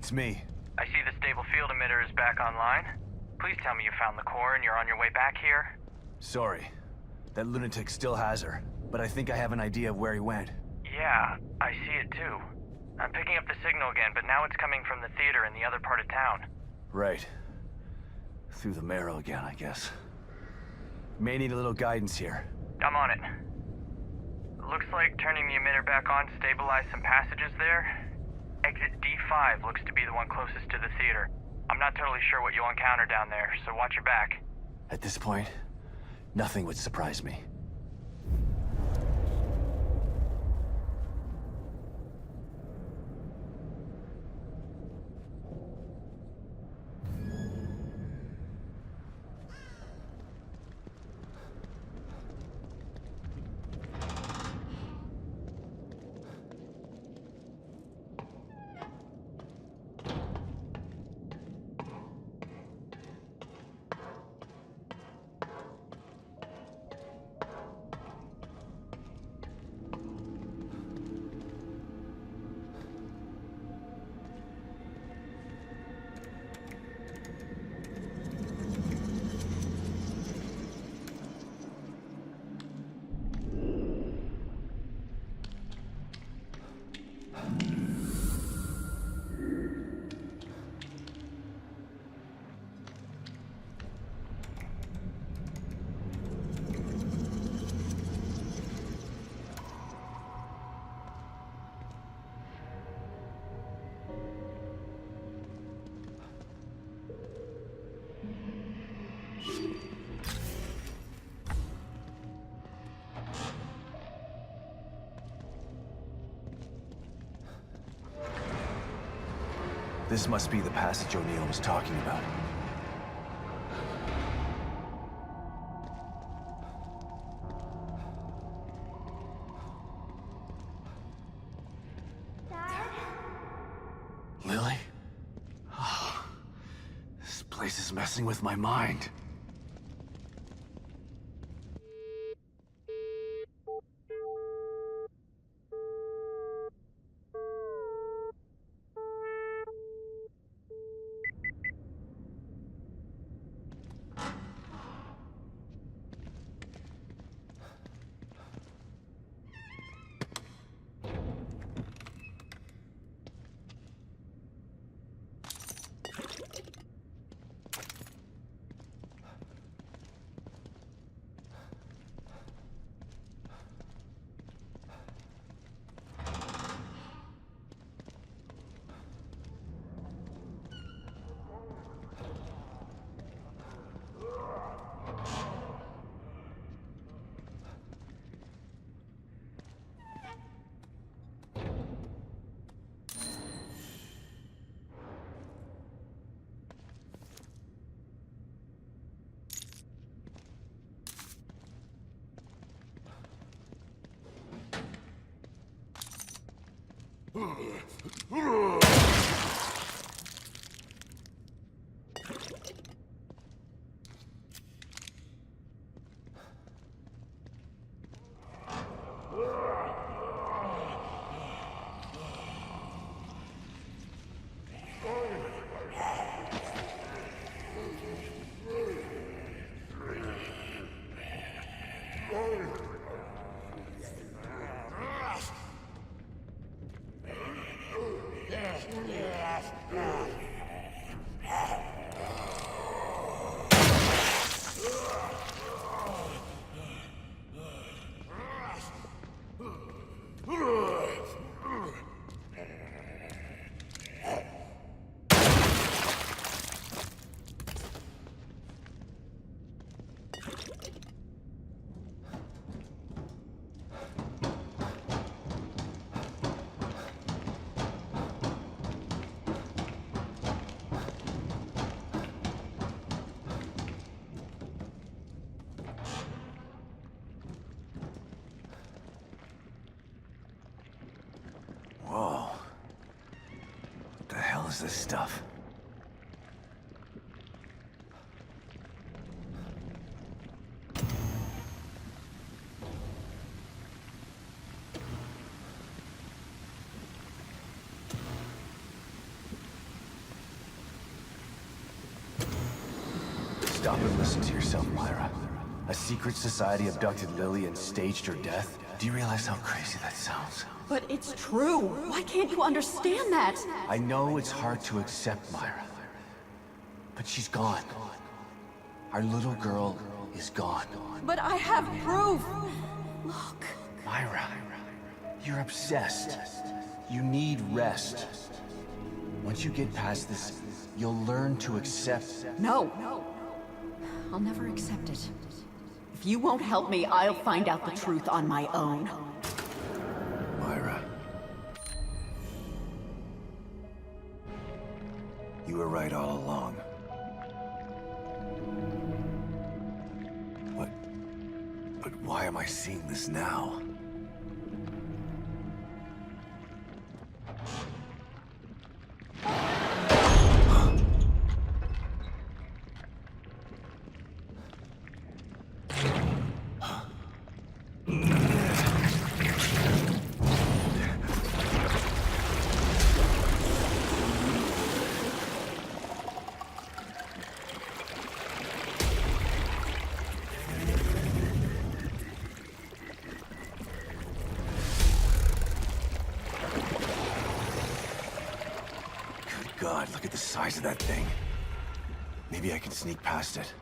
It's me. I see the stable field emitter is back online. Please tell me you found the core and you're on your way back here. Sorry. That lunatic still has her, but I think I have an idea of where he went. Yeah, I see it too. I'm picking up the signal again, but now it's coming from the theater in the other part of town. Right. Through the marrow again, I guess. May need a little guidance here. I'm on it. Looks like turning the emitter back on stabilized some passages there. Exit D5 looks to be the one closest to the theater. I'm not totally sure what you'll encounter down there, so watch your back. At this point, nothing would surprise me. This must be the passage O'Neill was talking about. Dad? Lily? Oh, this place is messing with my mind. Whoa. What the hell is this stuff? Stop and listen to yourself, Myra. A secret society abducted Lily and staged her death? Do you realize how crazy that sounds? But it's true. Why can't you understand that? I know it's hard to accept, Myra. But she's gone. Our little girl is gone. But I have proof. Look. Myra, you're obsessed. You need rest. Once you get past this, you'll learn to accept. No. I'll never accept it. If you won't help me, I'll find out the truth on my own. Myra. You were right all along. But why am I seeing this now? God, look at the size of that thing. Maybe I can sneak past it.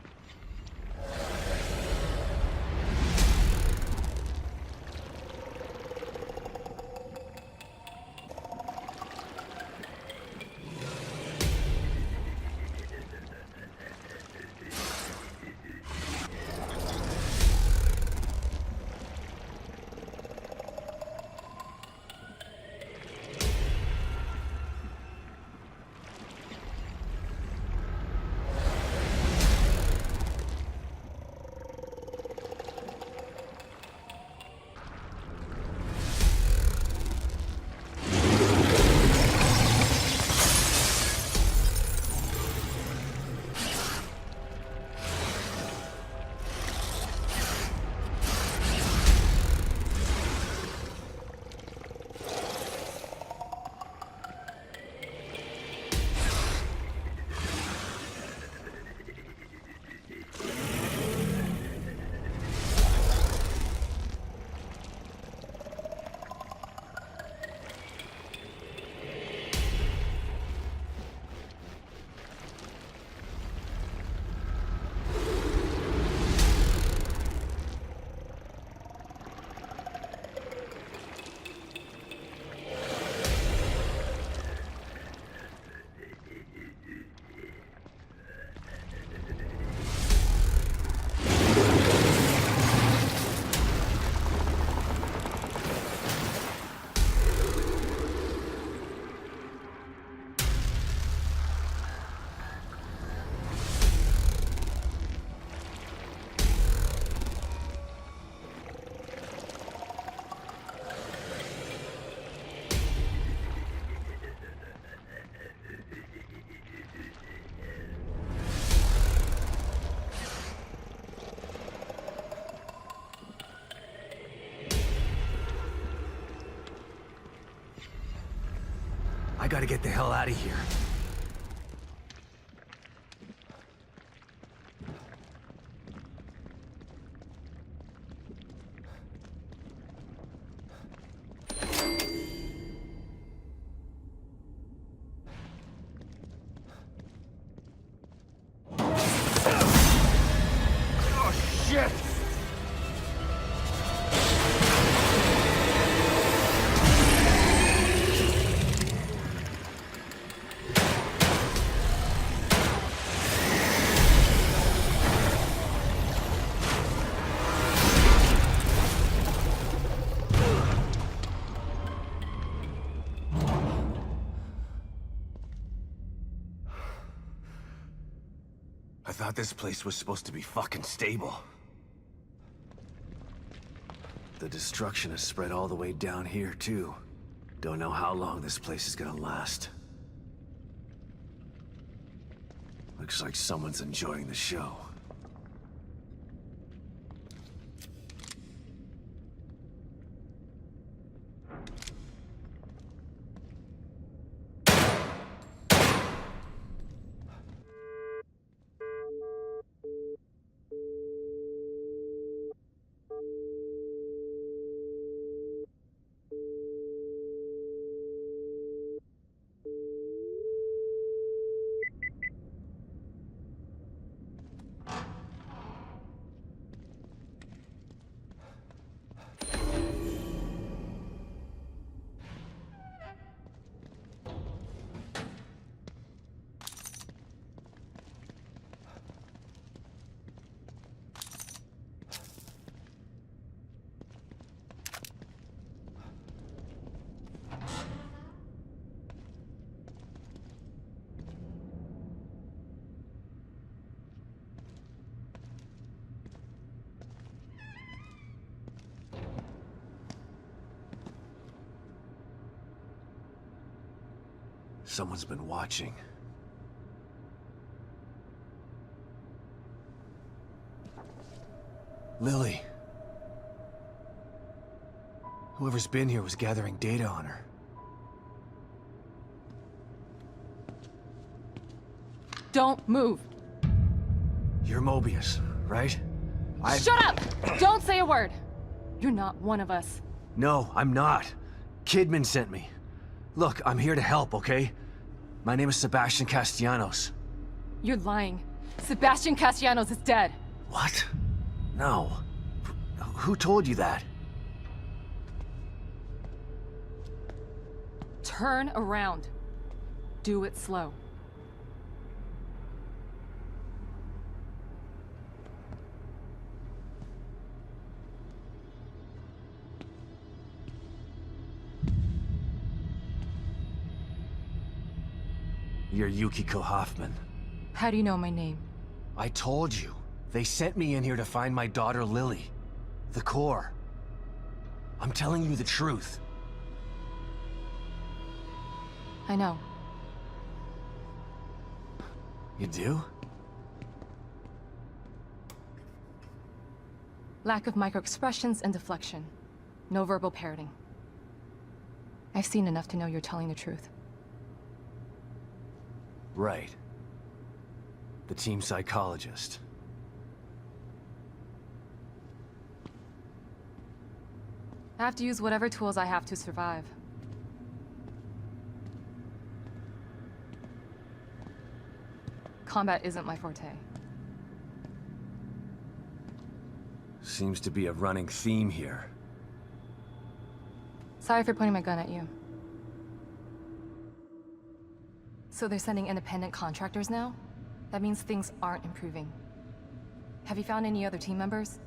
I gotta get the hell out of here. Oh, shit! I thought this place was supposed to be fucking stable. The destruction has spread all the way down here, too. Don't know how long this place is gonna last. Looks like someone's enjoying the show. Someone's been watching. Lily. Whoever's been here was gathering data on her. Don't move. You're Mobius, right? Shut up! Don't say a word. You're not one of us. No, I'm not. Kidman sent me. Look, I'm here to help, okay? My name is Sebastian Castellanos. You're lying. Sebastian Castellanos is dead. What? No. Who told you that? Turn around. Do it slow. You're Yukiko Hoffman. How do you know my name? I told you. They sent me in here to find my daughter Lily. The core. I'm telling you the truth. I know. You do? Lack of microexpressions and deflection. No verbal parroting. I've seen enough to know you're telling the truth. Right. The team psychologist. I have to use whatever tools I have to survive. Combat isn't my forte. Seems to be a running theme here. Sorry for pointing my gun at you. So they're sending independent contractors now? That means things aren't improving. Have you found any other team members?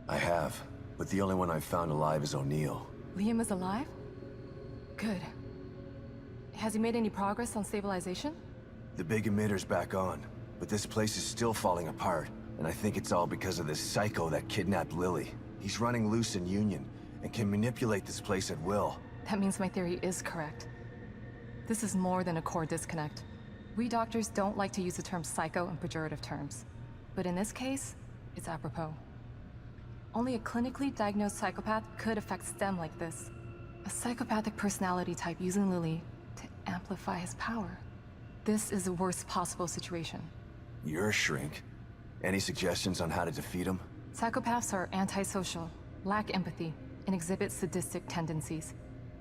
I have, but the only one I've found alive is O'Neill. Liam is alive? Good. Has he made any progress on stabilization? The big emitter's back on, but this place is still falling apart, and I think it's all because of this psycho that kidnapped Lily. He's running loose in Union, and can manipulate this place at will. That means my theory is correct. This is more than a core disconnect. We doctors don't like to use the term psycho in pejorative terms. But in this case, it's apropos. Only a clinically diagnosed psychopath could affect STEM like this. A psychopathic personality type using Lily to amplify his power. This is the worst possible situation. You're a shrink. Any suggestions on how to defeat him? Psychopaths are antisocial, lack empathy, and exhibit sadistic tendencies.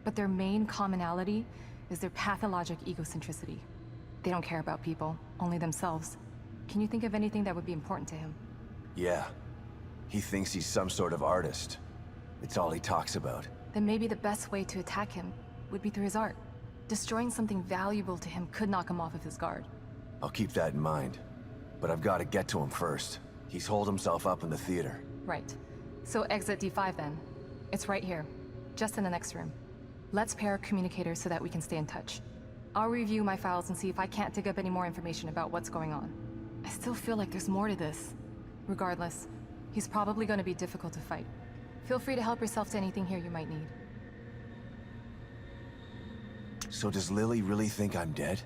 But their main commonality is their pathologic egocentricity. They don't care about people, only themselves. Can you think of anything that would be important to him? Yeah. He thinks he's some sort of artist. It's all he talks about. Then maybe the best way to attack him would be through his art. Destroying something valuable to him could knock him off of his guard. I'll keep that in mind. But I've got to get to him first. He's holed himself up in the theater. Right. So exit D5 then. It's right here, just in the next room. Let's pair communicators so that we can stay in touch. I'll review my files and see if I can't dig up any more information about what's going on. I still feel like there's more to this. Regardless, he's probably going to be difficult to fight. Feel free to help yourself to anything here you might need. So does Lily really think I'm dead?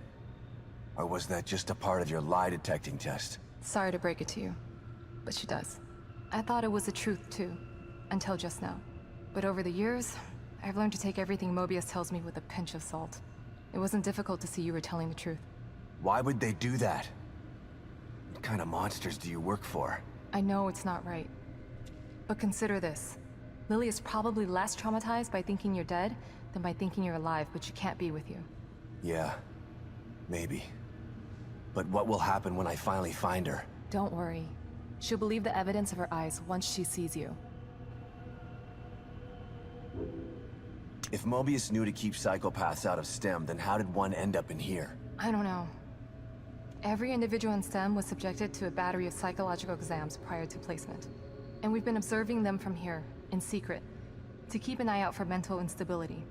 Or was that just a part of your lie detecting test? Sorry to break it to you, but she does. I thought it was the truth too, until just now. But over the years, I've learned to take everything Mobius tells me with a pinch of salt. It wasn't difficult to see you were telling the truth. Why would they do that? What kind of monsters do you work for? I know it's not right. But consider this. Lily is probably less traumatized by thinking you're dead than by thinking you're alive, but she can't be with you. Yeah, maybe. But what will happen when I finally find her? Don't worry. She'll believe the evidence of her eyes once she sees you. If Mobius knew to keep psychopaths out of STEM, then how did one end up in here? I don't know. Every individual in STEM was subjected to a battery of psychological exams prior to placement. And we've been observing them from here, in secret, to keep an eye out for mental instability.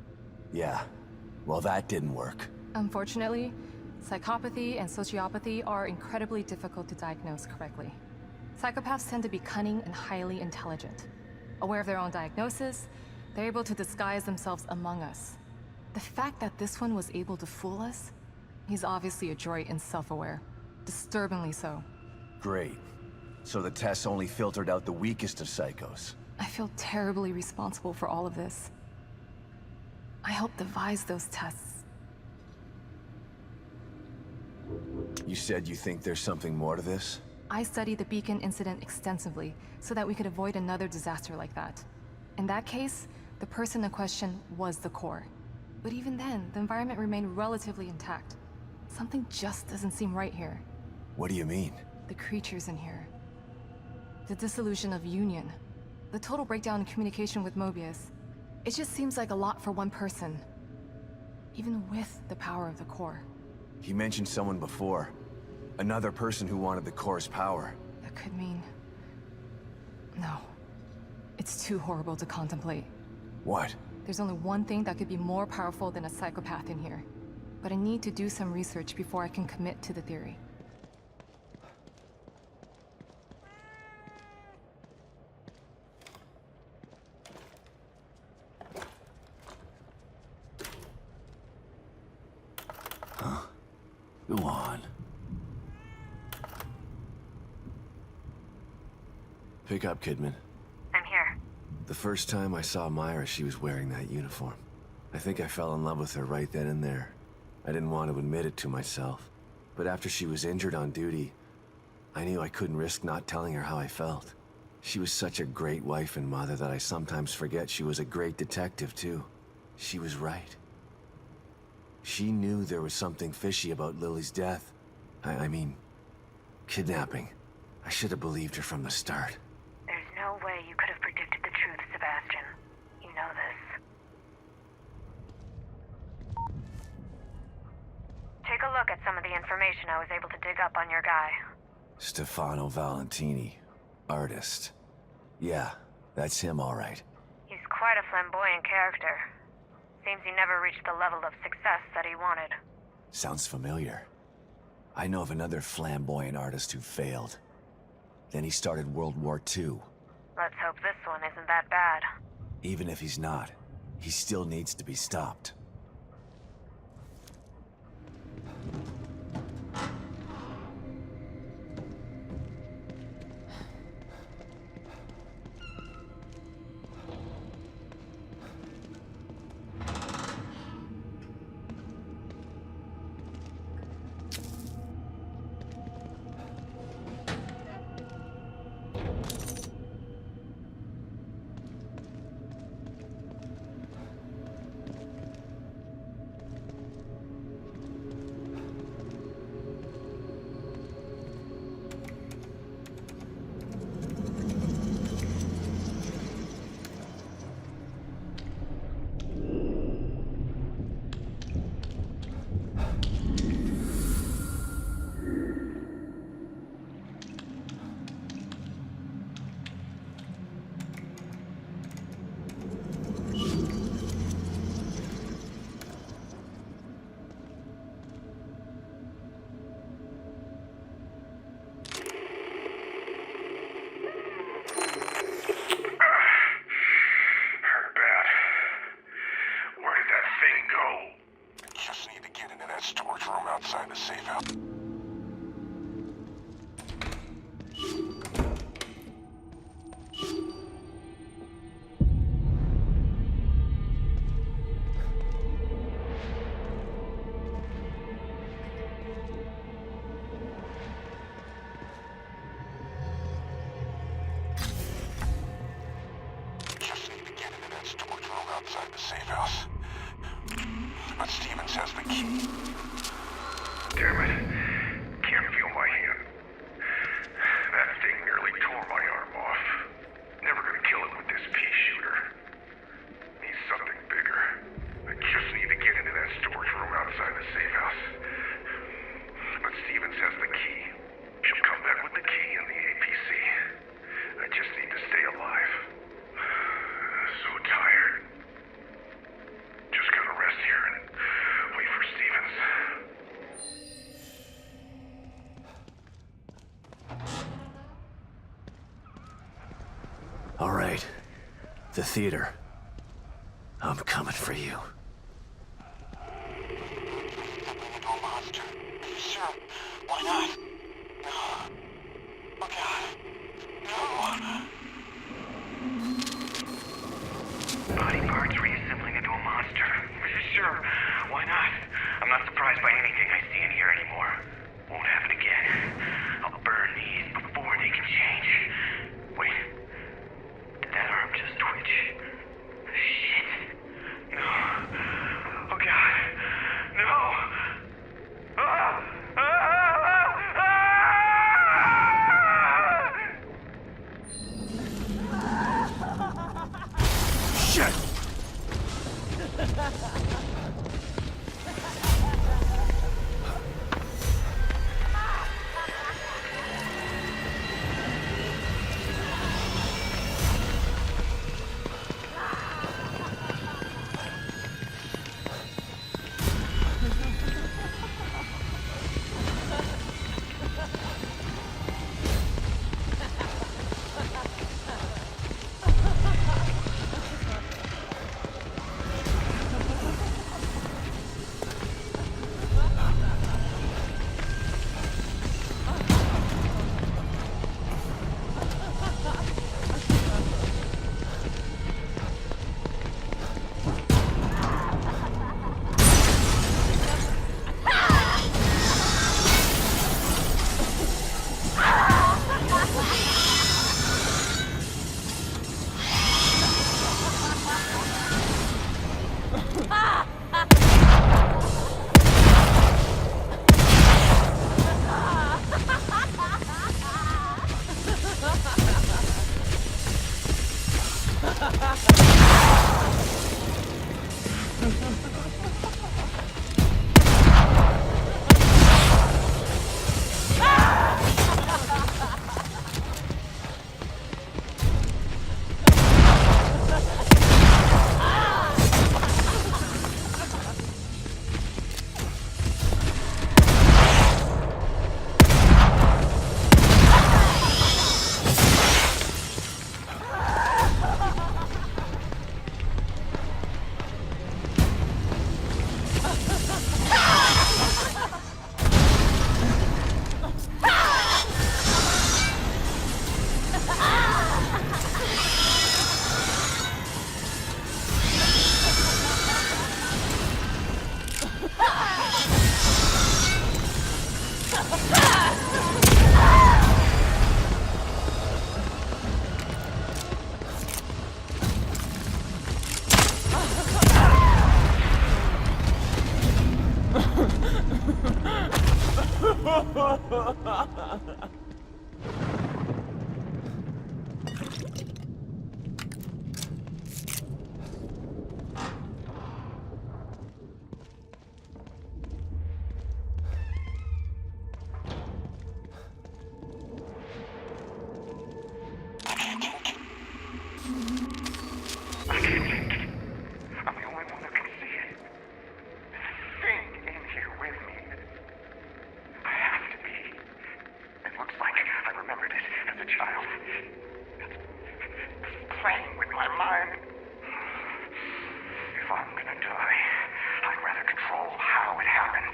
Yeah, well that didn't work. Unfortunately, psychopathy and sociopathy are incredibly difficult to diagnose correctly. Psychopaths tend to be cunning and highly intelligent. Aware of their own diagnosis, they're able to disguise themselves among us. The fact that this one was able to fool us He's obviously adroit and self-aware. Disturbingly so. Great. So the tests only filtered out the weakest of psychos. I feel terribly responsible for all of this. I helped devise those tests. You said you think there's something more to this? I studied the Beacon incident extensively so that we could avoid another disaster like that. In that case, the person in question was the core. But even then, the environment remained relatively intact. Something just doesn't seem right here. What do you mean? The creatures in here. The dissolution of Union. The total breakdown in communication with Mobius. It just seems like a lot for one person. Even with the power of the core. He mentioned someone before. Another person who wanted the core's power. That could mean... No. It's too horrible to contemplate. What? There's only one thing that could be more powerful than a psychopath in here. But I need to do some research before I can commit to the theory. Go on. Pick up, Kidman. I'm here. The first time I saw Myra, she was wearing that uniform. I think I fell in love with her right then and there. I didn't want to admit it to myself. But after she was injured on duty, I knew I couldn't risk not telling her how I felt. She was such a great wife and mother that I sometimes forget she was a great detective, too. She was right. She knew there was something fishy about Lily's death. I mean, kidnapping. I should have believed her from the start. There's no way you could have predicted the truth, Sebastian. You know this. Take a look at some of the information I was able to dig up on your guy. Stefano Valentini, artist. Yeah, that's him all right. He's quite a flamboyant character. Seems he never reached the level of success that he wanted. Sounds familiar. I know of another flamboyant artist who failed. Then he started World War II. Let's hope this one isn't that bad. Even if he's not, he still needs to be stopped. Outside the safe house. Just need to get into that storage room outside the safe house. But Stevens has the key. Damn it. Can't feel my hand. That thing nearly tore my arm off. Never gonna kill it with this pea shooter. Need something bigger. I just need to get into that storage room outside the safe house. But Stevens has the key. She'll come back with the key and the APC. I just need to stay alive. So tired. Just gonna rest here and wait for Stevens. All right. The theater. I'm coming for you. Monster. child. It's playing with my mind. If I'm gonna die, I'd rather control how it happens.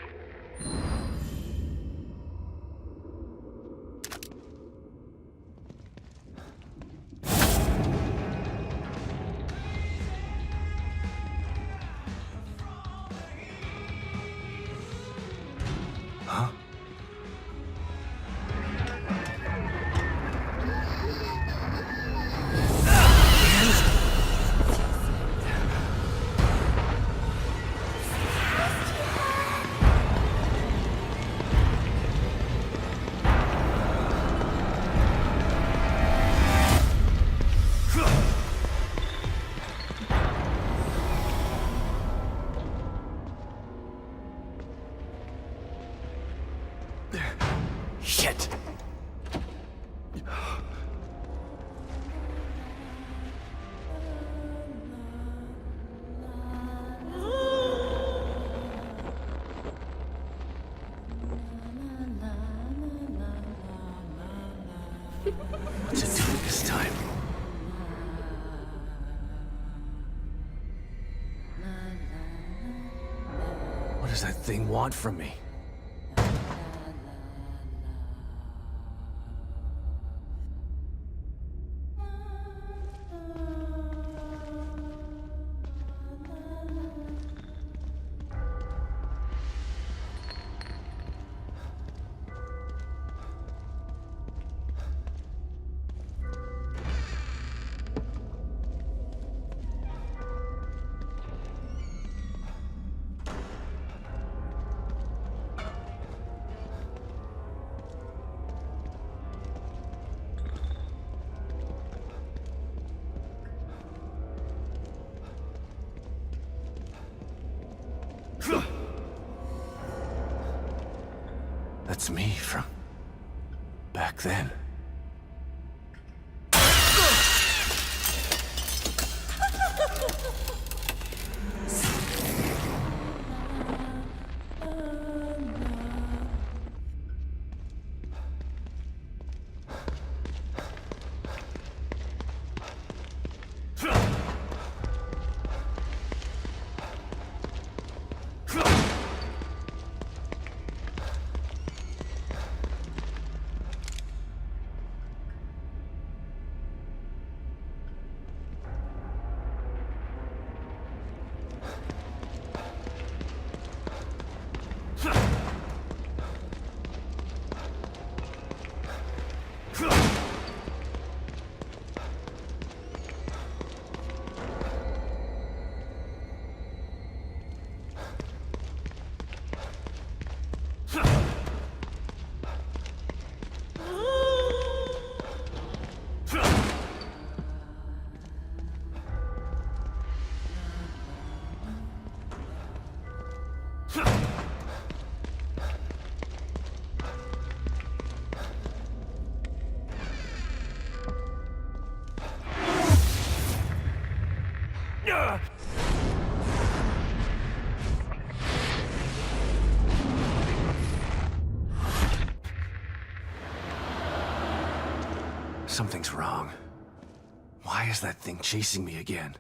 Huh? Shit! What's it doing this time? What does that thing want from me? That's me from back then. Something's wrong. Why is that thing chasing me again?